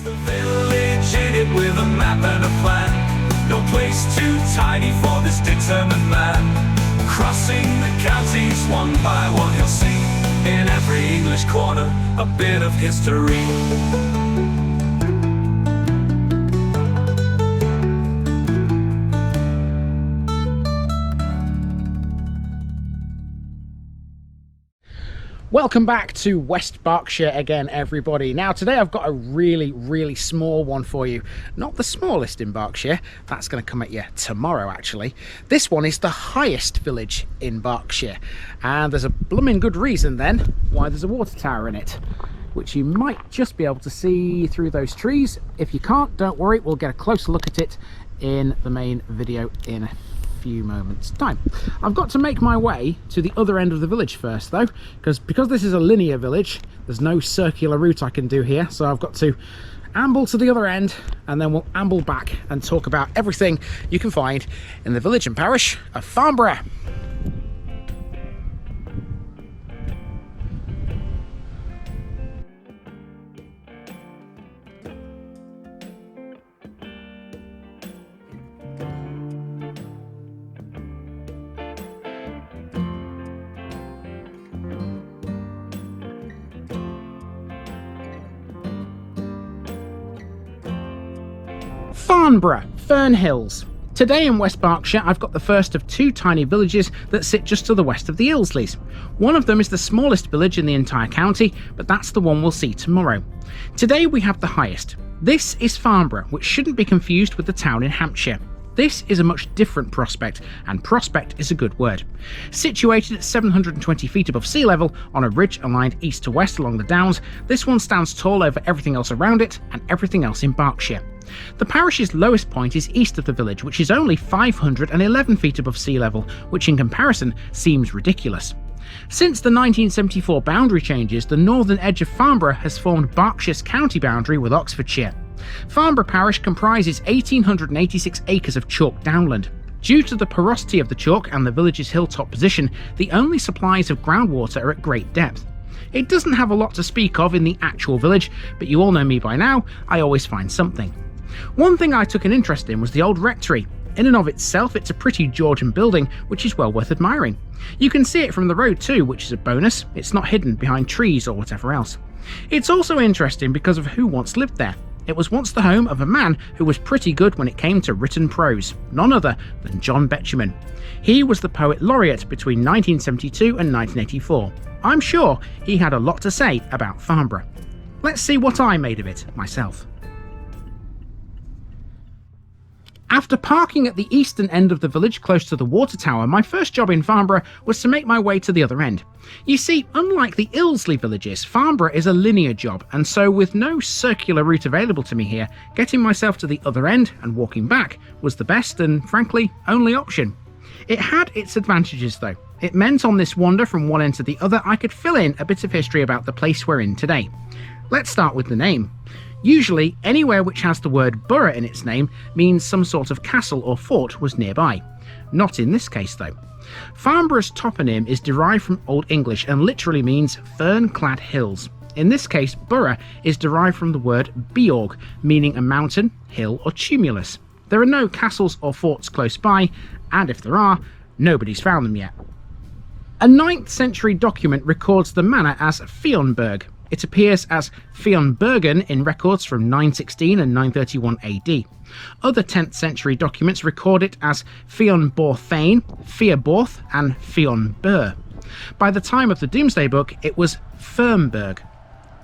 The village in it with a map and a plan. No place too tiny for this determined man. Crossing the counties one by one, you'll see in every English corner a bit of history. Welcome back to West Berkshire again, everybody. Now today I've got a really small one for you. Not the smallest in Berkshire, that's going to come at you tomorrow actually. This one is the highest village in Berkshire, and there's a blooming good reason then why there's a water tower in it, which you might just be able to see through those trees. If you can't, don't worry, we'll get a closer look at it in the main video in a few moments time. I've got to make my way to the other end of the village first though, because this is a linear village, there's no circular route I can do here, so I've got to amble to the other end and then we'll amble back and talk about everything you can find in the village and parish of Farnborough. Farnborough, Fern Hills. Today in West Berkshire I've got the first of two tiny villages that sit just to the west of the Illsleys. One of them is the smallest village in the entire county, but that's the one we'll see tomorrow. Today we have the highest. This is Farnborough, which shouldn't be confused with the town in Hampshire. This is a much different prospect, and prospect is a good word. Situated at 720 feet above sea level on a ridge aligned east to west along the downs, this one stands tall over everything else around it and everything else in Berkshire. The parish's lowest point is east of the village, which is only 511 feet above sea level, which in comparison seems ridiculous. Since the 1974 boundary changes, the northern edge of Farnborough has formed Berkshire's county boundary with Oxfordshire. Farnborough parish comprises 1,886 acres of chalk downland. Due to the porosity of the chalk and the village's hilltop position, the only supplies of groundwater are at great depth. It doesn't have a lot to speak of in the actual village, but you all know me by now, I always find something. One thing I took an interest in was the Old Rectory. In and of itself, it's a pretty Georgian building, which is well worth admiring. You can see it from the road too, which is a bonus. It's not hidden behind trees or whatever else. It's also interesting because of who once lived there. It was once the home of a man who was pretty good when it came to written prose, none other than John Betjeman. He was the poet laureate between 1972 and 1984. I'm sure he had a lot to say about Farnborough. Let's see what I made of it myself. After parking at the eastern end of the village close to the water tower, my first job in Farnborough was to make my way to the other end. You see, unlike the Illsley villages, Farnborough is a linear job, and so with no circular route available to me here, getting myself to the other end and walking back was the best and, frankly, only option. It had its advantages though. It meant on this wander from one end to the other I could fill in a bit of history about the place we're in today. Let's start with the name. Usually, anywhere which has the word borough in its name means some sort of castle or fort was nearby. Not in this case though. Farnborough's toponym is derived from Old English and literally means fern-clad hills. In this case, borough is derived from the word beorg, meaning a mountain, hill or tumulus. There are no castles or forts close by, and if there are, nobody's found them yet. A 9th century document records the manor as Fionberg. It appears as Fionbergen in records from 916 and 931 AD. Other 10th century documents record it as Fionborthane, Fierborth and Fionbur. By the time of the Domesday Book, it was Firmberg.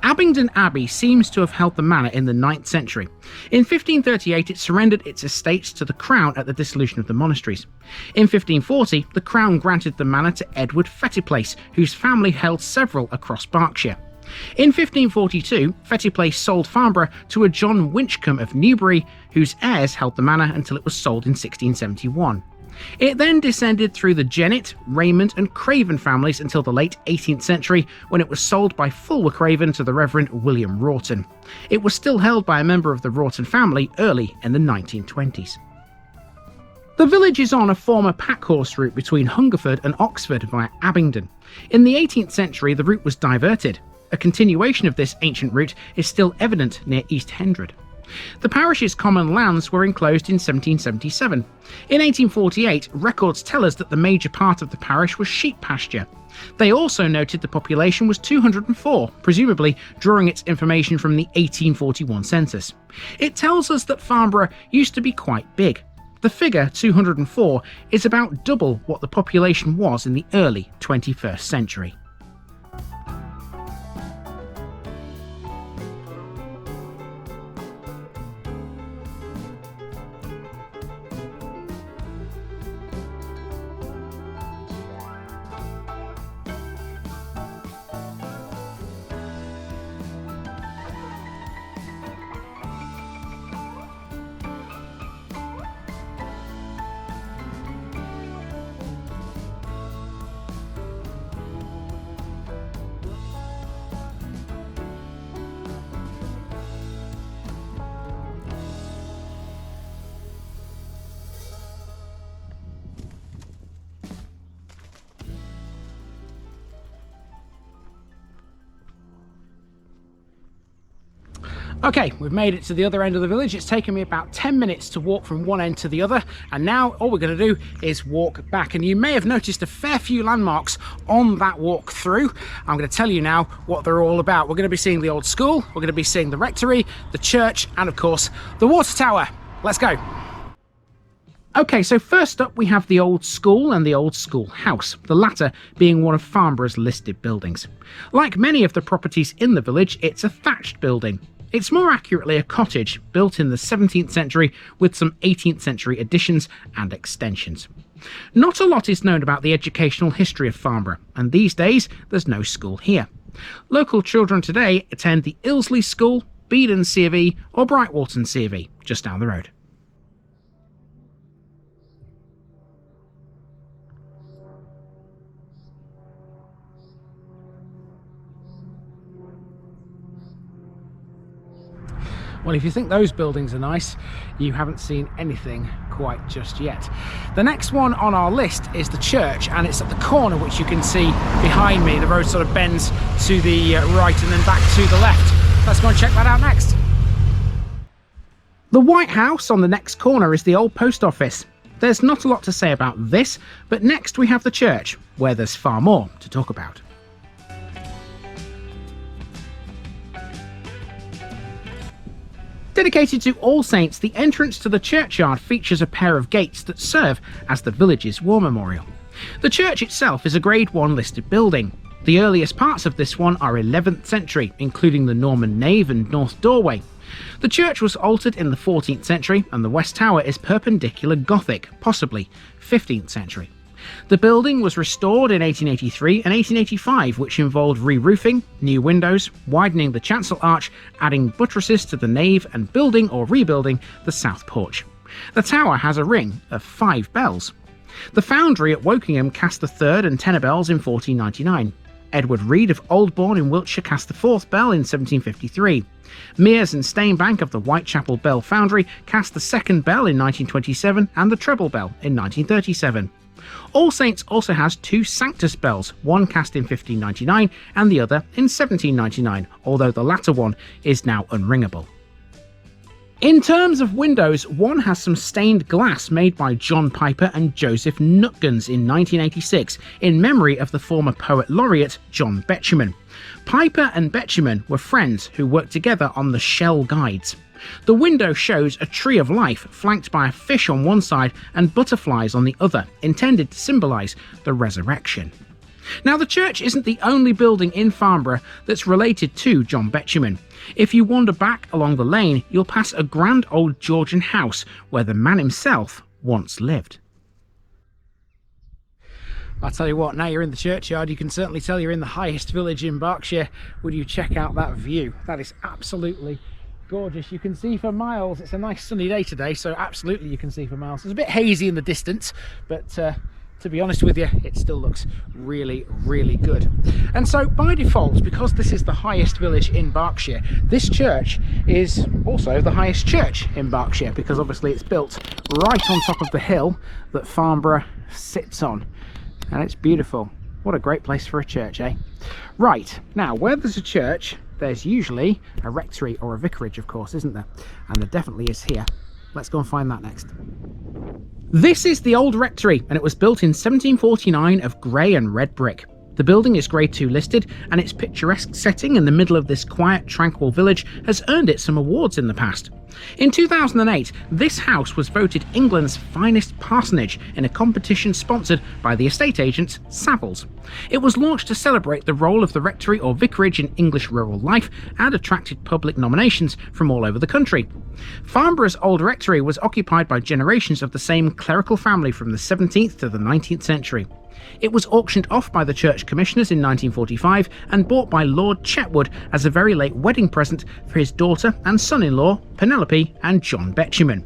Abingdon Abbey seems to have held the manor in the 9th century. In 1538 it surrendered its estates to the Crown at the dissolution of the monasteries. In 1540 the Crown granted the manor to Edward Fettiplace, whose family held several across Berkshire. In 1542, Fettiplace sold Farnborough to a John Winchcombe of Newbury, whose heirs held the manor until it was sold in 1671. It then descended through the Jennett, Raymond and Craven families until the late 18th century, when it was sold by Fulwer Craven to the Reverend William Wroughton. It was still held by a member of the Wroughton family early in the 1920s. The village is on a former packhorse route between Hungerford and Oxford via Abingdon. In the 18th century, the route was diverted. A continuation of this ancient route is still evident near East Hendred. The parish's common lands were enclosed in 1777. In 1848, records tell us that the major part of the parish was sheep pasture. They also noted the population was 204, presumably drawing its information from the 1841 census. It tells us that Farnborough used to be quite big. The figure 204 is about double what the population was in the early 21st century. Okay, we've made it to the other end of the village. It's taken me about 10 minutes to walk from one end to the other, and now all we're going to do is walk back. And you may have noticed a fair few landmarks on that walk through. I'm going to tell you now what they're all about. We're going to be seeing the old school, we're going to be seeing the rectory, the church, and of course the water tower. Let's go. Okay, so first up we have the old school and the old school house, the latter being one of Farnborough's listed buildings. Like many of the properties in the village, it's a thatched building. It's more accurately a cottage built in the 17th century with some 18th century additions and extensions. Not a lot is known about the educational history of Farnborough, and these days there's no school here. Local children today attend the Ilsley School, Beedon C of E or Brightwalton C of E, just down the road. Well, if you think those buildings are nice, you haven't seen anything quite just yet. The next one on our list is the church, and it's at the corner, which you can see behind me. The road sort of bends to the right and then back to the left. Let's go and check that out next. The White House on the next corner is the old post office. There's not a lot to say about this, but next we have the church, where there's far more to talk about. Dedicated to All Saints, the entrance to the churchyard features a pair of gates that serve as the village's war memorial. The church itself is a Grade 1 listed building. The earliest parts of this one are 11th century, including the Norman nave and north doorway. The church was altered in the 14th century, and the west tower is perpendicular Gothic, possibly 15th century. The building was restored in 1883 and 1885, which involved re-roofing, new windows, widening the chancel arch, adding buttresses to the nave, and building or rebuilding the south porch. The tower has a ring of 5 bells. The foundry at Wokingham cast the third and tenor bells in 1499. Edward Reed of Oldbourne in Wiltshire cast the 4th bell in 1753. Mears and Steinbank of the Whitechapel Bell Foundry cast the 2nd bell in 1927 and the treble bell in 1937. All Saints also has 2 Sanctus bells, one cast in 1599 and the other in 1799, although the latter one is now unringable. In terms of windows, one has some stained glass made by John Piper and Joseph Nutgans in 1986 in memory of the former poet laureate John Betjeman. Piper and Betjeman were friends who worked together on the Shell Guides. The window shows a tree of life flanked by a fish on one side and butterflies on the other, intended to symbolise the resurrection. Now, the church isn't the only building in Farnborough that's related to John Betjeman. If you wander back along the lane, you'll pass a grand old Georgian house where the man himself once lived. I'll tell you what, now you're in the churchyard, you can certainly tell you're in the highest village in Berkshire when you check out that view. That is absolutely gorgeous. You can see for miles. It's a nice sunny day today, so absolutely you can see for miles. It's a bit hazy in the distance, but to be honest with you, it still looks really, really good. And so by default, because this is the highest village in Berkshire, this church is also the highest church in Berkshire, because obviously it's built right on top of the hill that Farnborough sits on. And it's beautiful. What a great place for a church, eh? Right, now where there's a church, there's usually a rectory or a vicarage, of course, isn't there? And there definitely is here. Let's go and find that next. This is the Old Rectory, and it was built in 1749 of grey and red brick. The building is Grade 2 listed, and its picturesque setting in the middle of this quiet, tranquil village has earned it some awards in the past. In 2008, this house was voted England's finest parsonage in a competition sponsored by the estate agents Savills. It was launched to celebrate the role of the rectory or vicarage in English rural life and attracted public nominations from all over the country. Farnborough's Old Rectory was occupied by generations of the same clerical family from the 17th to the 19th century. It was auctioned off by the church commissioners in 1945 and bought by Lord Chetwood as a very late wedding present for his daughter and son-in-law, Penelope and John Betjeman.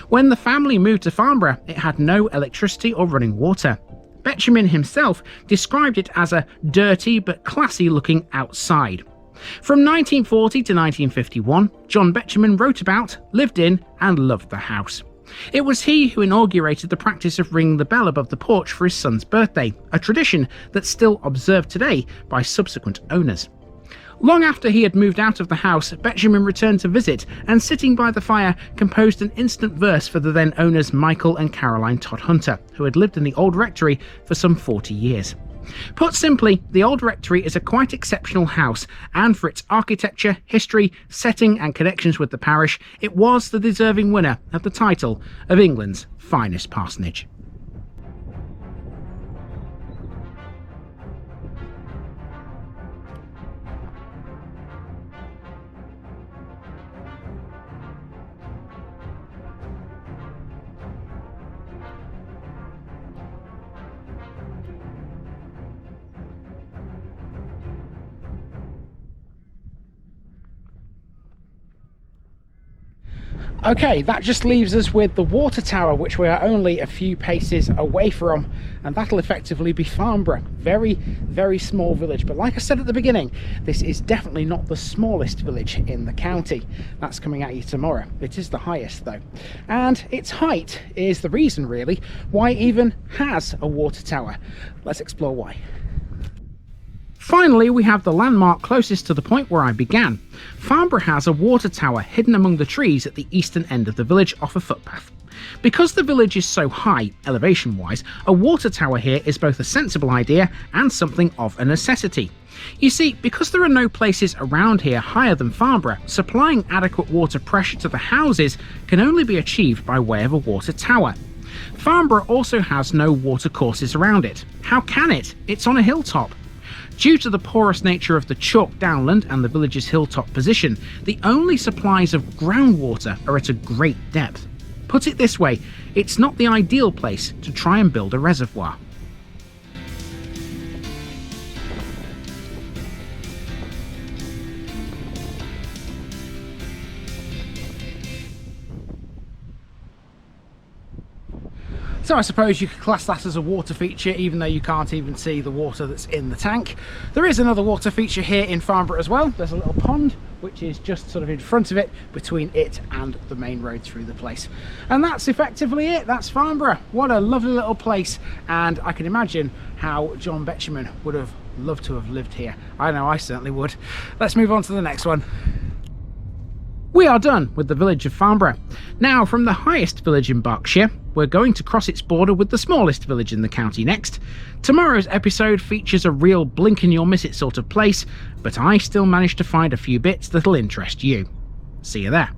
When the family moved to Farnborough, it had no electricity or running water. Betjeman himself described it as a dirty but classy looking outside. From 1940 to 1951, John Betjeman wrote about, lived in and loved the house. It was he who inaugurated the practice of ringing the bell above the porch for his son's birthday, a tradition that's still observed today by subsequent owners. Long after he had moved out of the house, Betjeman returned to visit and, sitting by the fire, composed an instant verse for the then owners Michael and Caroline Todd Hunter, who had lived in the Old Rectory for some 40 years. Put simply, the Old Rectory is a quite exceptional house, and for its architecture, history, setting and connections with the parish, it was the deserving winner of the title of England's finest parsonage. Okay, that just leaves us with the water tower, which we are only a few paces away from, and that'll effectively be Farnborough. Very, very small village, but like I said at the beginning, this is definitely not the smallest village in the county. That's coming at you tomorrow. It is the highest though, and its height is the reason really why it even has a water tower. Let's explore why. Finally, we have the landmark closest to the point where I began. Farnborough has a water tower hidden among the trees at the eastern end of the village off a footpath. Because the village is so high, elevation-wise, a water tower here is both a sensible idea and something of a necessity. You see, because there are no places around here higher than Farnborough, supplying adequate water pressure to the houses can only be achieved by way of a water tower. Farnborough also has no water courses around it. How can it? It's on a hilltop. Due to the porous nature of the chalk downland and the village's hilltop position, the only supplies of groundwater are at a great depth. Put it this way, it's not the ideal place to try and build a reservoir. So I suppose you could class that as a water feature, even though you can't even see the water that's in the tank. There is another water feature here in Farnborough as well. There's a little pond, which is just sort of in front of it, between it and the main road through the place. And that's effectively it. That's Farnborough. What a lovely little place. And I can imagine how John Betjeman would have loved to have lived here. I know I certainly would. Let's move on to the next one. We are done with the village of Farnborough. Now, from the highest village in Berkshire, we're going to cross its border with the smallest village in the county next. Tomorrow's episode features a real blink and you'll miss it sort of place, but I still managed to find a few bits that'll interest you. See you there.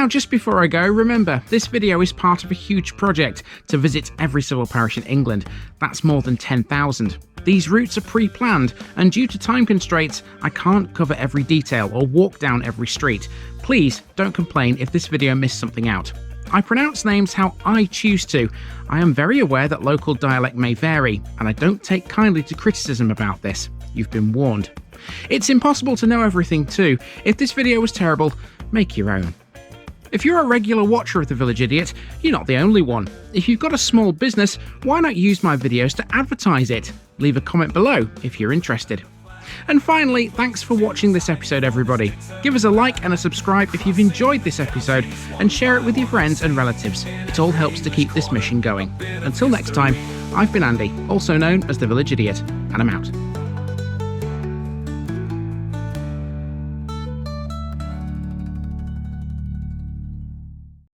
Now, just before I go, remember, this video is part of a huge project to visit every civil parish in England. That's more than 10,000. These routes are pre-planned, and due to time constraints, I can't cover every detail or walk down every street. Please don't complain if this video missed something out. I pronounce names how I choose to. I am very aware that local dialect may vary, and I don't take kindly to criticism about this. You've been warned. It's impossible to know everything too. If this video was terrible, make your own. If you're a regular watcher of The Village Idiot, you're not the only one. If you've got a small business, why not use my videos to advertise it? Leave a comment below if you're interested. And finally, thanks for watching this episode, everybody. Give us a like and a subscribe if you've enjoyed this episode, and share it with your friends and relatives. It all helps to keep this mission going. Until next time, I've been Andy, also known as The Village Idiot, and I'm out.